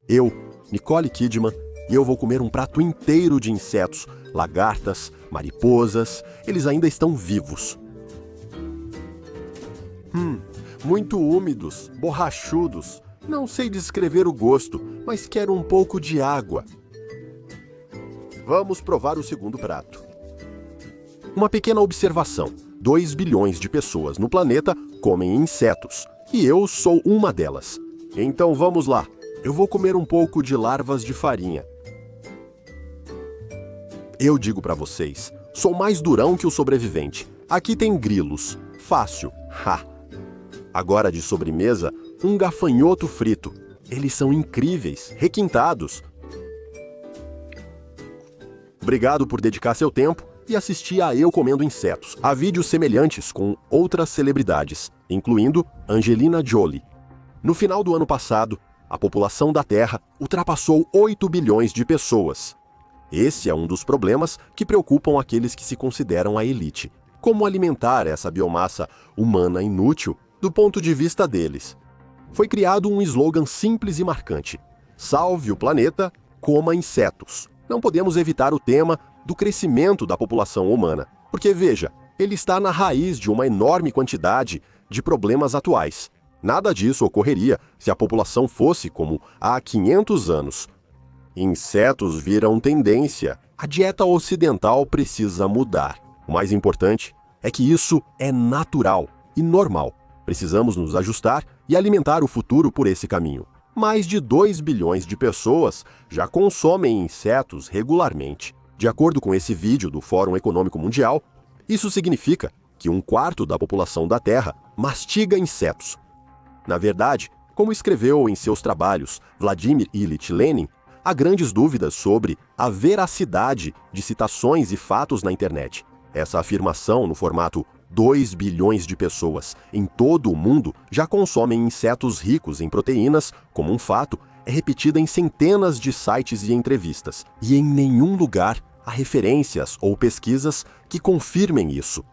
Eu, Nicole Kidman, e eu vou comer um prato inteiro de insetos, lagartas, mariposas, eles ainda estão vivos. Muito úmidos, borrachudos. Não sei descrever o gosto, mas quero um pouco de água. Vamos provar o segundo prato. Uma pequena observação: 2 bilhões de pessoas no planeta comem insetos, e eu sou uma delas. Então vamos lá, eu vou comer um pouco de larvas de farinha. Eu digo pra vocês, sou mais durão que o sobrevivente. Aqui tem grilos. Fácil. Ha! Agora de sobremesa, um gafanhoto frito. Eles são incríveis, requintados. Obrigado por dedicar seu tempo e assistir a Eu Comendo Insetos. Há vídeos semelhantes com outras celebridades, incluindo Angelina Jolie. No final do ano passado, a população da Terra ultrapassou 8 bilhões de pessoas. Esse é um dos problemas que preocupam aqueles que se consideram a elite. Como alimentar essa biomassa humana inútil do ponto de vista deles? Foi criado um slogan simples e marcante: salve o planeta, coma insetos. Não podemos evitar o tema do crescimento da população humana, porque veja, ele está na raiz de uma enorme quantidade de problemas atuais. Nada disso ocorreria se a população fosse como há 500 anos. Insetos viram tendência. A dieta ocidental precisa mudar. O mais importante é que isso é natural e normal. Precisamos nos ajustar e alimentar o futuro por esse caminho. Mais de 2 bilhões de pessoas já consomem insetos regularmente. De acordo com esse vídeo do Fórum Econômico Mundial, isso significa que 1/4 da população da Terra mastiga insetos. Na verdade, como escreveu em seus trabalhos Vladimir Ilyich Lenin, há grandes dúvidas sobre a veracidade de citações e fatos na internet. Essa afirmação, no formato 2 bilhões de pessoas em todo o mundo já consomem insetos ricos em proteínas, como um fato, é repetida em centenas de sites e entrevistas. E em nenhum lugar há referências ou pesquisas que confirmem isso.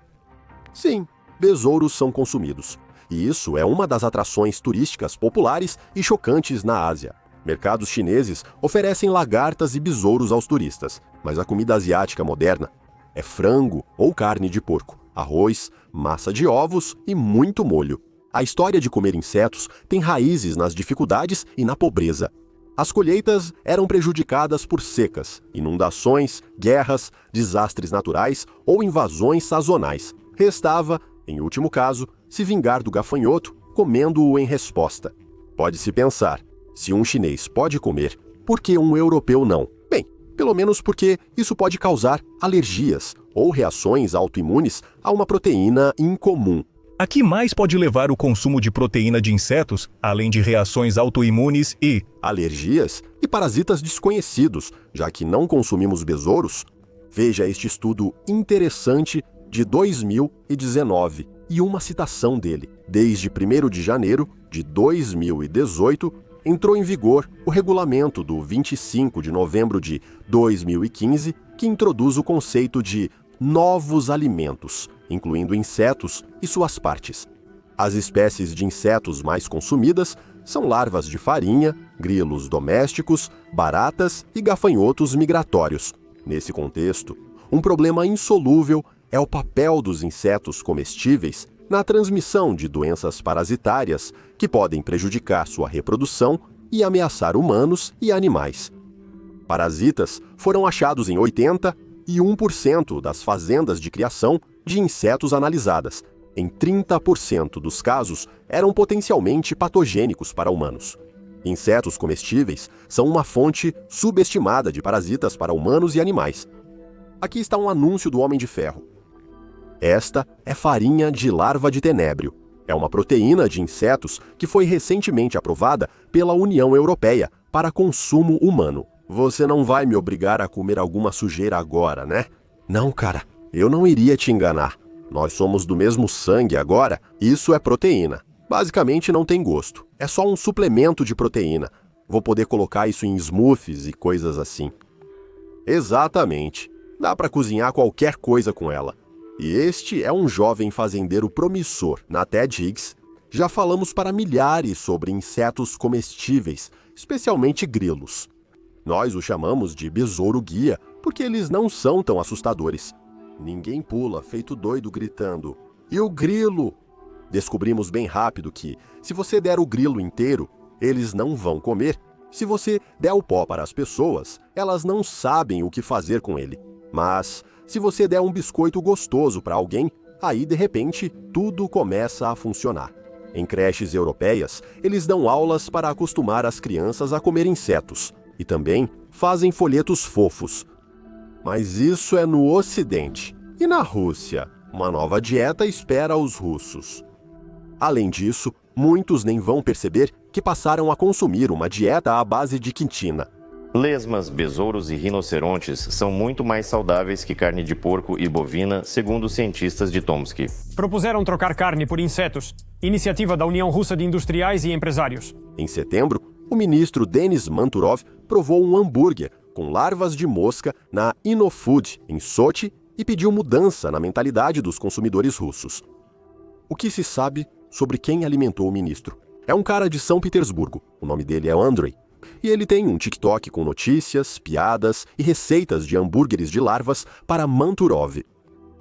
Sim, besouros são consumidos. E isso é uma das atrações turísticas populares e chocantes na Ásia. Mercados chineses oferecem lagartas e besouros aos turistas, mas a comida asiática moderna é frango ou carne de porco, arroz, massa de ovos e muito molho. A história de comer insetos tem raízes nas dificuldades e na pobreza. As colheitas eram prejudicadas por secas, inundações, guerras, desastres naturais ou invasões sazonais. Restava, em último caso, se vingar do gafanhoto comendo-o em resposta. Pode-se pensar, se um chinês pode comer, por que um europeu não? Bem, pelo menos porque isso pode causar alergias ou reações autoimunes a uma proteína incomum. A que mais pode levar o consumo de proteína de insetos, além de reações autoimunes e alergias e parasitas desconhecidos, já que não consumimos besouros? Veja este estudo interessante de 2019 e uma citação dele. Desde 1º de janeiro de 2018, entrou em vigor o regulamento do 25 de novembro de 2015, que introduz o conceito de novos alimentos, incluindo insetos e suas partes. As espécies de insetos mais consumidas são larvas de farinha, grilos domésticos, baratas e gafanhotos migratórios. Nesse contexto, um problema insolúvel é o papel dos insetos comestíveis na transmissão de doenças parasitárias que podem prejudicar sua reprodução e ameaçar humanos e animais. Parasitas foram achados em 81% das fazendas de criação de insetos analisadas. Em 30% dos casos, eram potencialmente patogênicos para humanos. Insetos comestíveis são uma fonte subestimada de parasitas para humanos e animais. Aqui está um anúncio do Homem de Ferro. Esta é farinha de larva de tenébrio. É uma proteína de insetos que foi recentemente aprovada pela União Europeia para consumo humano. Você não vai me obrigar a comer alguma sujeira agora, né? Não, cara, eu não iria te enganar. Nós somos do mesmo sangue agora, isso é proteína. Basicamente não tem gosto, é só um suplemento de proteína. Vou poder colocar isso em smoothies e coisas assim. Exatamente, dá para cozinhar qualquer coisa com ela. E este é um jovem fazendeiro promissor. Na TEDx, já falamos para milhares sobre insetos comestíveis especialmente grilos. Nós os chamamos de besouro-guia porque eles não são tão assustadores. Ninguém pula feito doido gritando: "E o grilo?" Descobrimos bem rápido que, se você der o grilo inteiro, eles não vão comer. Se você der o pó para as pessoas, elas não sabem o que fazer com ele. Mas, se você der um biscoito gostoso para alguém, aí de repente tudo começa a funcionar. Em creches europeias, eles dão aulas para acostumar as crianças a comer insetos e também fazem folhetos fofos. Mas isso é no Ocidente. E na Rússia? Uma nova dieta espera os russos. Além disso, muitos nem vão perceber que passaram a consumir uma dieta à base de quitina. Lesmas, besouros e rinocerontes são muito mais saudáveis que carne de porco e bovina, segundo os cientistas de Tomsky. Propuseram trocar carne por insetos. Iniciativa da União Russa de Industriais e Empresários. Em setembro, o ministro Denis Manturov provou um hambúrguer com larvas de mosca na Innofood, em Sochi, e pediu mudança na mentalidade dos consumidores russos. O que se sabe sobre quem alimentou o ministro? É um cara de São Petersburgo, o nome dele é Andrei, e ele tem um TikTok com notícias, piadas e receitas de hambúrgueres de larvas para Manturov.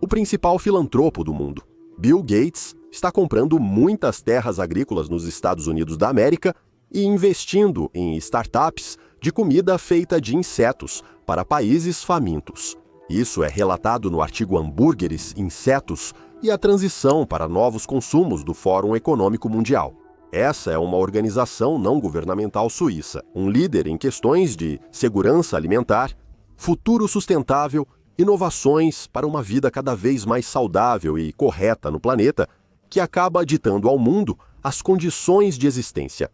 O principal filantropo do mundo, Bill Gates, está comprando muitas terras agrícolas nos Estados Unidos da América e investindo em startups de comida feita de insetos para países famintos. Isso é relatado no artigo Hambúrgueres, Insetos e a Transição para Novos Consumos do Fórum Econômico Mundial. Essa é uma organização não governamental suíça, um líder em questões de segurança alimentar, futuro sustentável, inovações para uma vida cada vez mais saudável e correta no planeta, que acaba ditando ao mundo as condições de existência.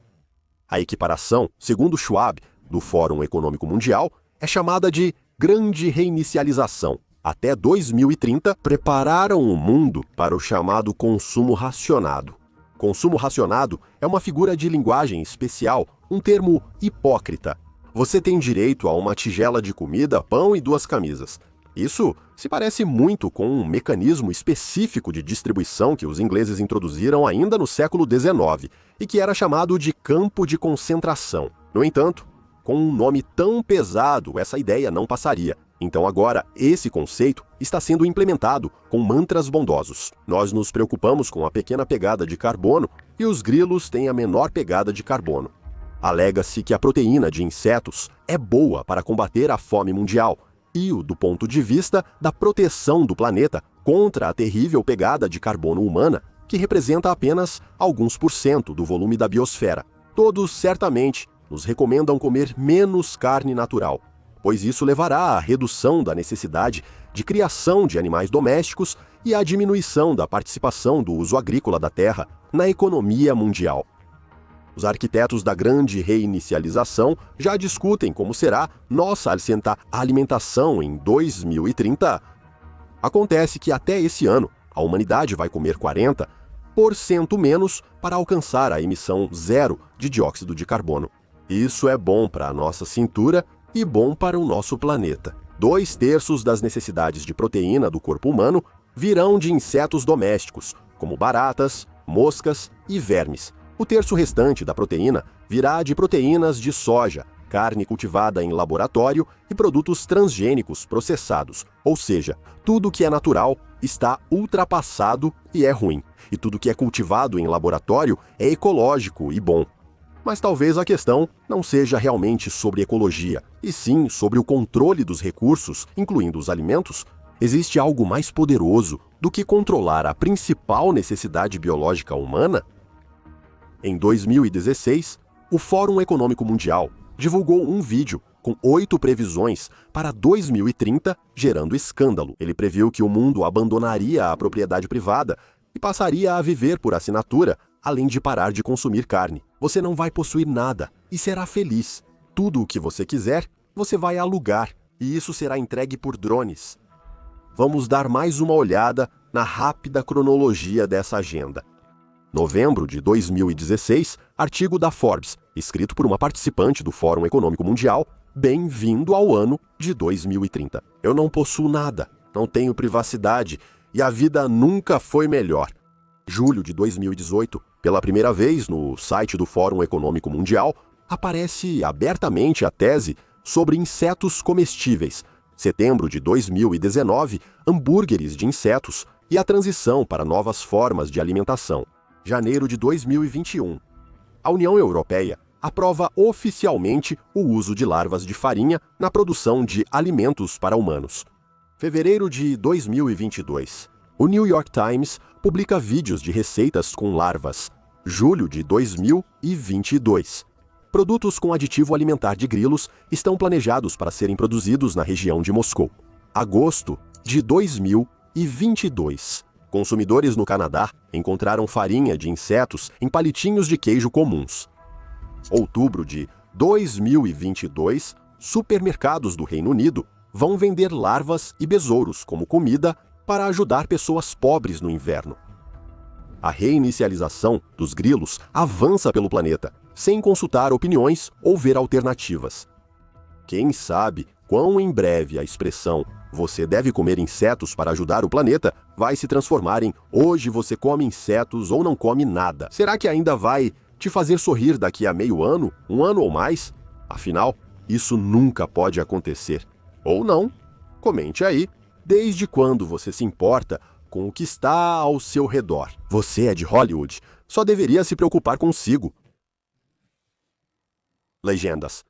A equiparação, segundo Schwab, do Fórum Econômico Mundial, é chamada de Grande Reinicialização. Até 2030, prepararam o mundo para o chamado consumo racionado. Consumo racionado é uma figura de linguagem especial, um termo hipócrita. Você tem direito a uma tigela de comida, pão e 2 camisas. Isso se parece muito com um mecanismo específico de distribuição que os ingleses introduziram ainda no século XIX e que era chamado de campo de concentração. No entanto, com um nome tão pesado, essa ideia não passaria. Então agora, esse conceito está sendo implementado com mantras bondosos. Nós nos preocupamos com a pequena pegada de carbono e os grilos têm a menor pegada de carbono. Alega-se que a proteína de insetos é boa para combater a fome mundial e, do ponto de vista da proteção do planeta contra a terrível pegada de carbono humana, que representa apenas alguns % do volume da biosfera. Todos certamente nos recomendam comer menos carne natural, pois isso levará à redução da necessidade de criação de animais domésticos e à diminuição da participação do uso agrícola da terra na economia mundial. Os arquitetos da grande reinicialização já discutem como será nossa alimentação em 2030. Acontece que até esse ano, a humanidade vai comer 40% menos para alcançar a emissão zero de dióxido de carbono. Isso é bom para a nossa cintura e bom para o nosso planeta. 2/3 das necessidades de proteína do corpo humano virão de insetos domésticos, como baratas, moscas e vermes. O terço restante da proteína virá de proteínas de soja, carne cultivada em laboratório e produtos transgênicos processados. Ou seja, tudo que é natural está ultrapassado e é ruim. E tudo que é cultivado em laboratório é ecológico e bom. Mas talvez a questão não seja realmente sobre ecologia, e sim sobre o controle dos recursos, incluindo os alimentos. Existe algo mais poderoso do que controlar a principal necessidade biológica humana? Em 2016, o Fórum Econômico Mundial divulgou um vídeo com 8 previsões para 2030, gerando escândalo. Ele previu que o mundo abandonaria a propriedade privada e passaria a viver por assinatura, além de parar de consumir carne. Você não vai possuir nada e será feliz. Tudo o que você quiser, você vai alugar, e isso será entregue por drones. Vamos dar mais uma olhada na rápida cronologia dessa agenda. Novembro de 2016, artigo da Forbes, escrito por uma participante do Fórum Econômico Mundial, bem-vindo ao ano de 2030. Eu não possuo nada, não tenho privacidade e a vida nunca foi melhor. Julho de 2018, pela primeira vez no site do Fórum Econômico Mundial, aparece abertamente a tese sobre insetos comestíveis. Setembro de 2019, hambúrgueres de insetos e a transição para novas formas de alimentação. Janeiro de 2021. A União Europeia aprova oficialmente o uso de larvas de farinha na produção de alimentos para humanos. Fevereiro de 2022. O New York Times publica vídeos de receitas com larvas. Julho de 2022. Produtos com aditivo alimentar de grilos estão planejados para serem produzidos na região de Moscou. Agosto de 2022. Consumidores no Canadá encontraram farinha de insetos em palitinhos de queijo comuns. Outubro de 2022. Supermercados do Reino Unido vão vender larvas e besouros como comida para ajudar pessoas pobres no inverno. A reinicialização dos grilos avança pelo planeta, sem consultar opiniões ou ver alternativas. Quem sabe quão em breve a expressão "você deve comer insetos para ajudar o planeta" vai se transformar em "hoje você come insetos ou não come nada". Será que ainda vai te fazer sorrir daqui a meio ano, um ano ou mais? Afinal, isso nunca pode acontecer. Ou não? Comente aí. Desde quando você se importa com o que está ao seu redor? Você é de Hollywood, só deveria se preocupar consigo. Legendas.